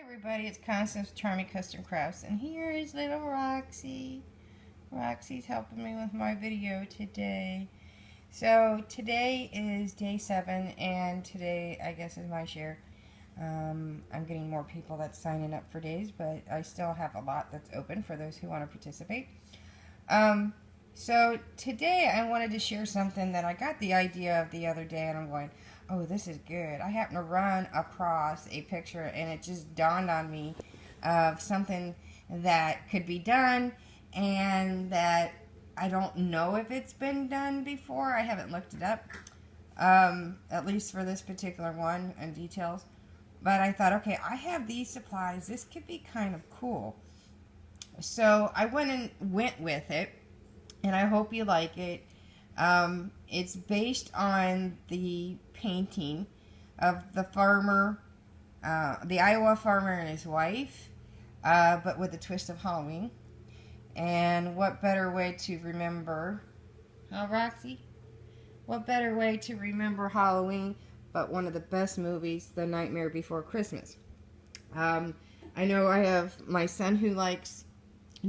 Everybody, it's Constance Charming Custom Crafts, and here is little Roxy. Roxy's helping me with my video today. So today is day 7, and today I guess is my share. I'm getting more people that's signing up for days, but I still have a lot that's open for those who want to participate. So today I wanted to share something that I got the idea of the other day, and I'm going, oh, this is good. I happened to run across a picture, and it just dawned on me of something that could be done, and that I don't know if it's been done before. I haven't looked it up, at least for this particular one and details. But I thought, okay, I have these supplies. This could be kind of cool. So I went with it, and I hope you like it. It's based on the painting of the farmer, the Iowa farmer and his wife, but with a twist of Halloween. And what better way to remember, huh, Roxy? What better way to remember Halloween but one of the best movies, The Nightmare Before Christmas. I know I have my son who likes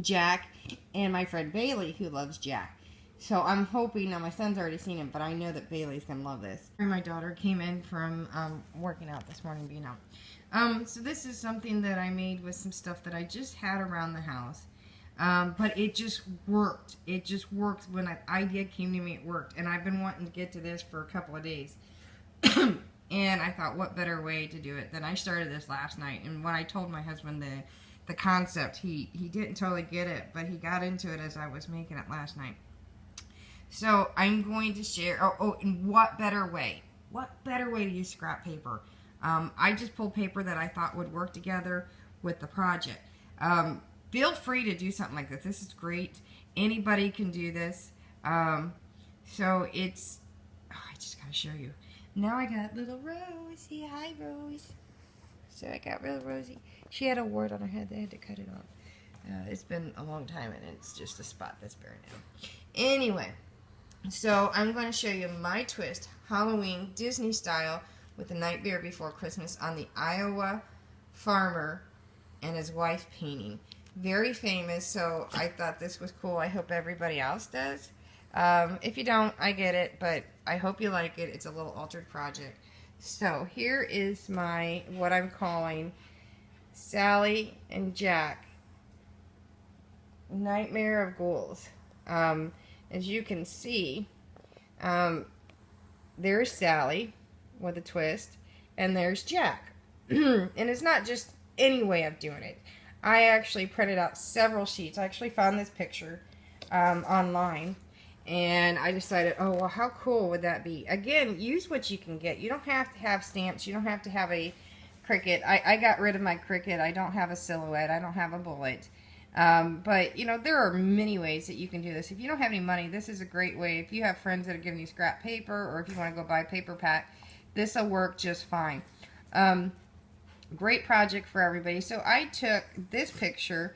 Jack, and my friend Bailey who loves Jack. So I'm hoping, now my son's already seen it, but I know that Bailey's going to love this. My daughter came in from working out this morning, being out. So this is something that I made with some stuff that I just had around the house. But it just worked. It just worked. When an idea came to me, it worked. And I've been wanting to get to this for a couple of days. And I thought, what better way to do it than I started this last night. And when I told my husband the concept, he didn't totally get it, but he got into it as I was making it last night. So I'm going to share, and what better way? What better way to use scrap paper? I just pulled paper that I thought would work together with the project. Feel free to do something like this. This is great. Anybody can do this. So it's, I just got to show you. Now I got little Rosie. Hi, Rose. So I got little Rosie. She had a wart on her head. They had to cut it off. It's been a long time, and it's just a spot that's bare now. Anyway, so I'm going to show you my twist, Halloween, Disney style, with The Nightmare Before Christmas on the Iowa farmer and his wife painting. Very famous, so I thought this was cool. I hope everybody else does. If you don't, I get it, but I hope you like it. It's a little altered project. So here is my, what I'm calling Sally and Jack, Nightmare of Ghouls. As you can see, there's Sally with a twist, and there's Jack. And it's not just any way of doing it. I actually printed out several sheets. I actually found this picture online, and I decided, oh, well, how cool would that be? Again, use what you can get. You don't have to have stamps. You don't have to have a Cricut. I got rid of my Cricut. I don't have a silhouette. I don't have a bullet. But, you know, there are many ways that you can do this. If you don't have any money, this is a great way. If you have friends that are giving you scrap paper, or if you want to go buy a paper pack, this will work just fine. Great project for everybody. So I took this picture,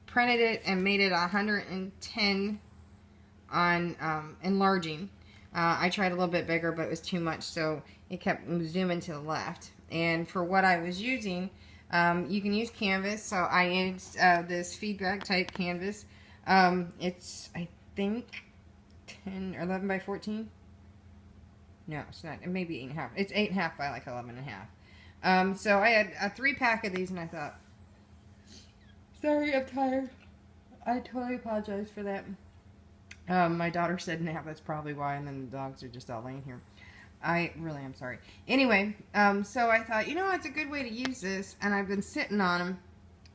printed it, and made it 110 on enlarging. I tried a little bit bigger, but it was too much, so it kept zooming to the left. And for what I was using, you can use canvas. So I used this feedback type canvas. It's, I think, 10 or 11 by 14. No, it's not. It may be 8.5. It's 8.5 by like 11.5. So I had a 3-pack of these, and I thought, sorry, I'm tired. I totally apologize for that. My daughter said nap, that's probably why, and then the dogs are just all laying here. I really am sorry. Anyway, so I thought, you know, it's a good way to use this, and I've been sitting on them.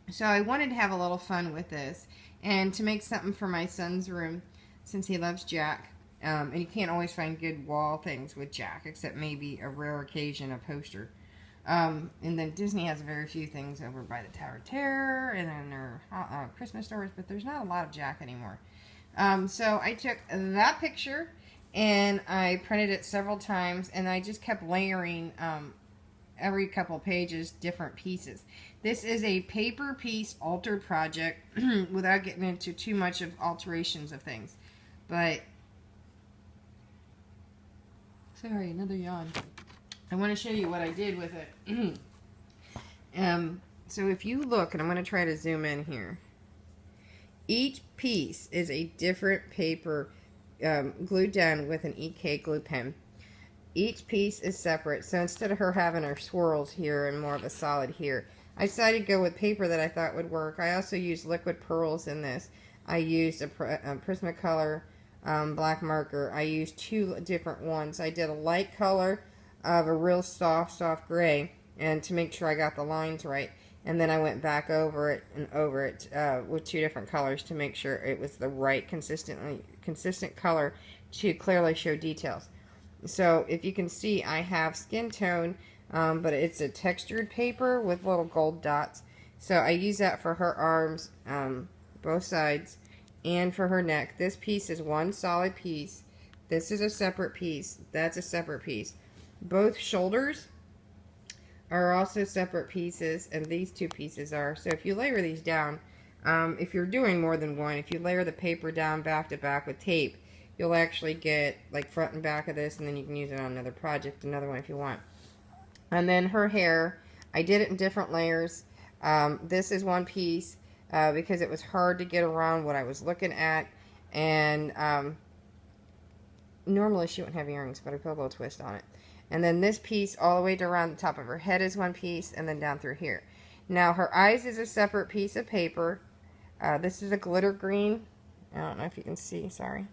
So I wanted to have a little fun with this, and to make something for my son's room, since he loves Jack. And you can't always find good wall things with Jack, except maybe a rare occasion, a poster. And then Disney has very few things over by the Tower of Terror, and then their Christmas stores, but there's not a lot of Jack anymore. So I took that picture, and I printed it several times, and I just kept layering every couple pages different pieces. This is a paper piece altered project without getting into too much of alterations of things. But, sorry, another yawn. I want to show you what I did with it. So if you look, and I'm going to try to zoom in here, each piece is a different paper glued down with an EK glue pen. Each piece is separate, so instead of her having her swirls here and more of a solid here, I decided to go with paper that I thought would work. I also used liquid pearls in this. I used a Prismacolor black marker. I used 2 different ones. I did a light color of a real soft gray, and to make sure I got the lines right. And then I went back over it and over it with 2 different colors to make sure it was the right consistent color to clearly show details. So if you can see, I have skin tone, but it's a textured paper with little gold dots. So I use that for her arms, both sides, and for her neck. This piece is one solid piece. This is a separate piece. That's a separate piece. Both shoulders are also separate pieces, and these 2 pieces are. So if you layer these down, if you're doing more than one, if you layer the paper down back to back with tape, you'll actually get like front and back of this, and then you can use it on another project, another one if you want. And then her hair, I did it in different layers. This is one piece because it was hard to get around what I was looking at, and normally she wouldn't have earrings, but I put a little twist on it. And then this piece all the way to around the top of her head is one piece, and then down through here. Now her eyes is a separate piece of paper. This is a glitter green. I don't know if you can see, sorry.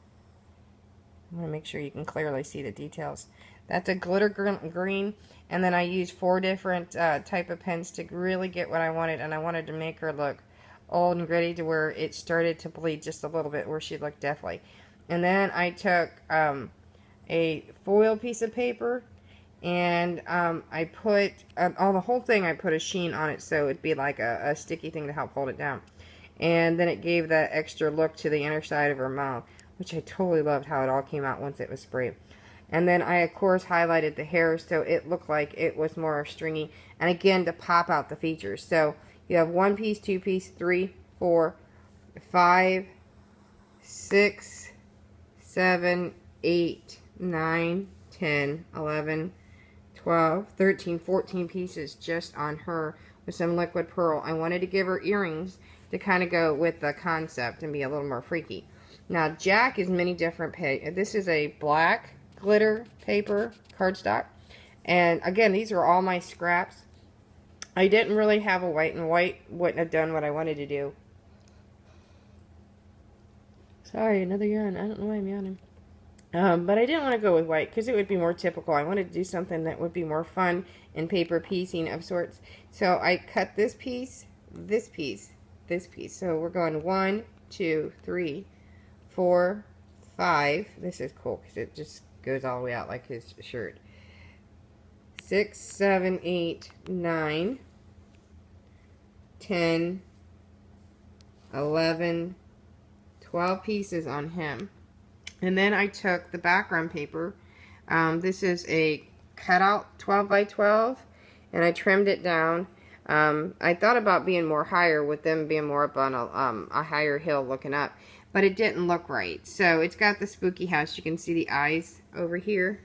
I'm going to make sure you can clearly see the details. That's a glitter green, and then I used 4 different type of pens to really get what I wanted, and I wanted to make her look old and gritty to where it started to bleed just a little bit, where she looked deathly. And then I took a foil piece of paper, and I put, on the whole thing, I put a sheen on it so it'd be like a sticky thing to help hold it down. And then it gave that extra look to the inner side of her mouth, which I totally loved how it all came out once it was sprayed. And then I, of course, highlighted the hair so it looked like it was more stringy. And again, to pop out the features. So you have 1 piece, 2 piece, 3, 4, 5, 6, 7, 8, 9, 10, 11, 12, 13, 14 pieces just on her with some liquid pearl. I wanted to give her earrings to kind of go with the concept and be a little more freaky. Now, Jack is many different. This is a black glitter paper cardstock. And again, these are all my scraps. I didn't really have a white, and white wouldn't have done what I wanted to do. Sorry, another yawn. I don't know why I'm yawning. But I didn't want to go with white because it would be more typical. I wanted to do something that would be more fun and paper piecing of sorts. So I cut this piece, this piece, this piece. So we're going 1, 2, 3, 4, 5. This is cool because it just goes all the way out like his shirt. 6, 7, 8, 9, 10, 11, 12 pieces on him. And then I took the background paper. This is a cutout 12 by 12, and I trimmed it down. I thought about being more higher with them being more up on a higher hill looking up, but it didn't look right. So it's got the spooky house. You can see the eyes over here.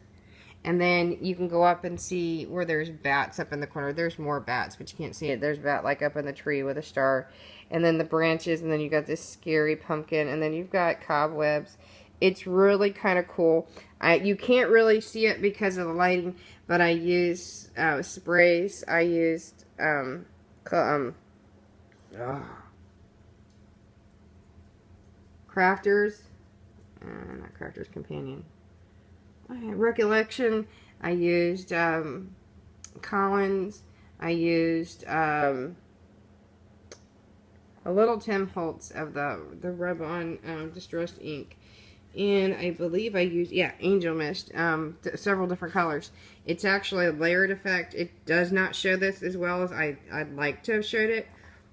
And then you can go up and see where there's bats up in the corner. There's more bats, but you can't see it. There's a bat like up in the tree with a star. And then the branches, and then you got this scary pumpkin, and then you've got cobwebs. It's really kind of cool. You can't really see it because of the lighting, but I used sprays. I used Crafters, not Crafters Companion. Recollection. I used Collins. I used a little Tim Holtz of the Rub-On Distressed Ink. And I believe I used, Angel Mist, several different colors. It's actually a layered effect. It does not show this as well as I'd like to have showed it.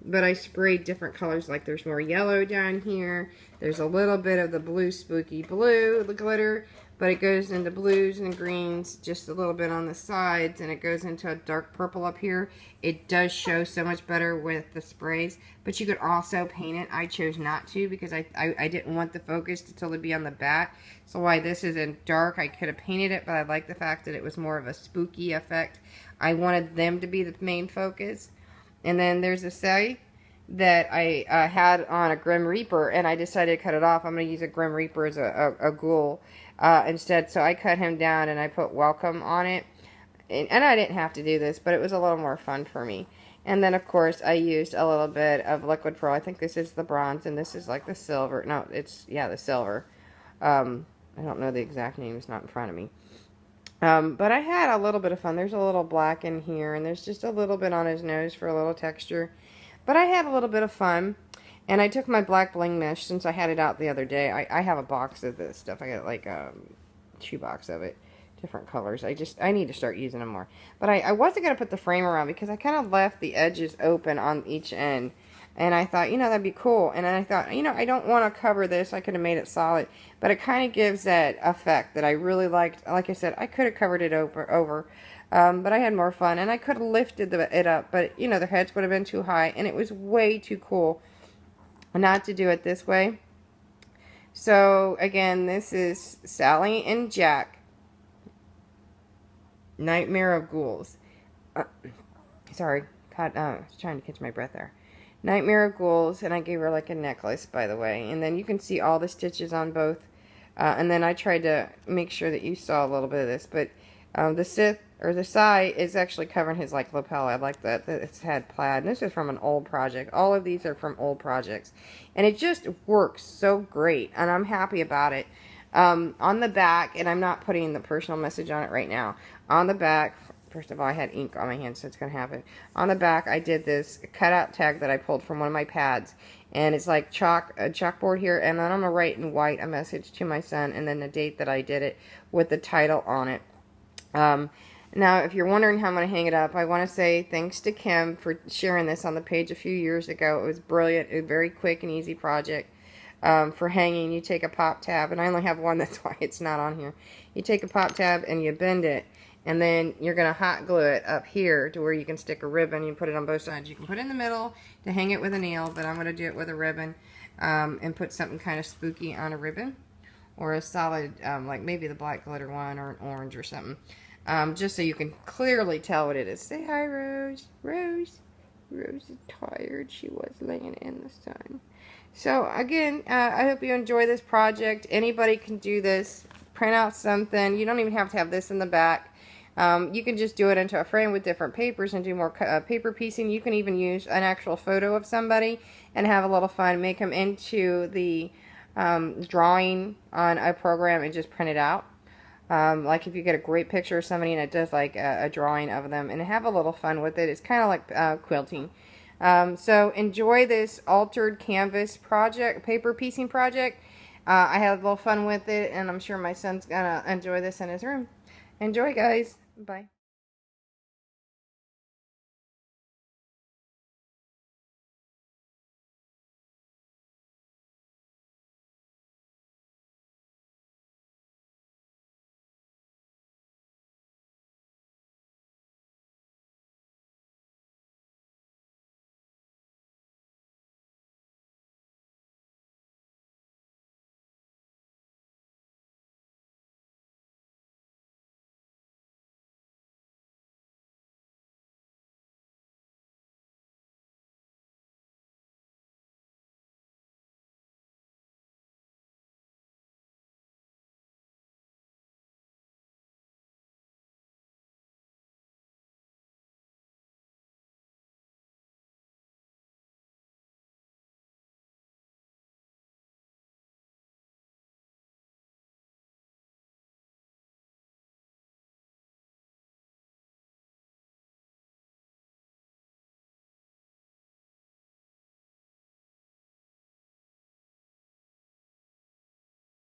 But I sprayed different colors, like there's more yellow down here. There's a little bit of the blue spooky blue, the glitter. But it goes into blues and greens, just a little bit on the sides, and it goes into a dark purple up here. It does show so much better with the sprays, but you could also paint it. I chose not to because I didn't want the focus to totally be on the bat. So while this is in dark, I could have painted it, but I like the fact that it was more of a spooky effect. I wanted them to be the main focus. And then there's a side that I had on a Grim Reaper, and I decided to cut it off. I'm going to use a Grim Reaper as a ghoul instead. So I cut him down and I put welcome on it. And I didn't have to do this, but it was a little more fun for me. And then, of course, I used a little bit of liquid pearl. I think this is the bronze, and this is like the silver. No, it's, yeah, the silver. I don't know the exact name. It's not in front of me. But I had a little bit of fun. There's a little black in here, and there's just a little bit on his nose for a little texture. But I had a little bit of fun. And I took my black bling mesh, since I had it out the other day. I have a box of this stuff. I got like a shoebox of it. Different colors. I need to start using them more. But I wasn't going to put the frame around because I kind of left the edges open on each end. And I thought, you know, that'd be cool. And then I thought, you know, I don't want to cover this. I could have made it solid. But it kind of gives that effect that I really liked. Like I said, I could have covered it over. But I had more fun. And I could have lifted it up. But, you know, the heads would have been too high. And it was way too cool not to do it this way. So, again, this is Sally and Jack. Nightmare of Ghouls. Sorry, I was trying to catch my breath there. Nightmare of Ghouls, and I gave her like a necklace, by the way. And then you can see all the stitches on both. And then I tried to make sure that you saw a little bit of this, but the side is actually covering his like lapel. I like that it's had plaid. And this is from an old project. All of these are from old projects, and it just works so great, and I'm happy about it. On the back, and I'm not putting the personal message on it right now. On the back, first of all, I had ink on my hand, so it's going to happen. On the back, I did this cutout tag that I pulled from one of my pads. And it's like a chalkboard here. And then I'm going to write in white a message to my son, and then the date that I did it with the title on it. Now, if you're wondering how I'm going to hang it up, I want to say thanks to Kim for sharing this on the page a few years ago. It was brilliant. It was a very quick and easy project. For hanging, you take a pop tab, and I only have one, that's why it's not on here. You take a pop tab and you bend it, and then you're going to hot glue it up here to where you can stick a ribbon. You put it on both sides. You can put it in the middle to hang it with a nail, but I'm going to do it with a ribbon, and put something kind of spooky on a ribbon, or a solid, like maybe the black glitter one or an orange or something, just so you can clearly tell what it is. Say hi, Rose. Rose is tired. She was laying in the sun. So, again, I hope you enjoy this project. Anybody can do this. Print out something. You don't even have to have this in the back. You can just do it into a frame with different papers and do more paper piecing. You can even use an actual photo of somebody and have a little fun. Make them into the drawing on a program and just print it out. Like if you get a great picture of somebody and it does like a drawing of them, and have a little fun with it. It's kind of like quilting. So enjoy this altered canvas project, paper piecing project. I had a little fun with it, and I'm sure my son's gonna enjoy this in his room. Enjoy, guys. Bye.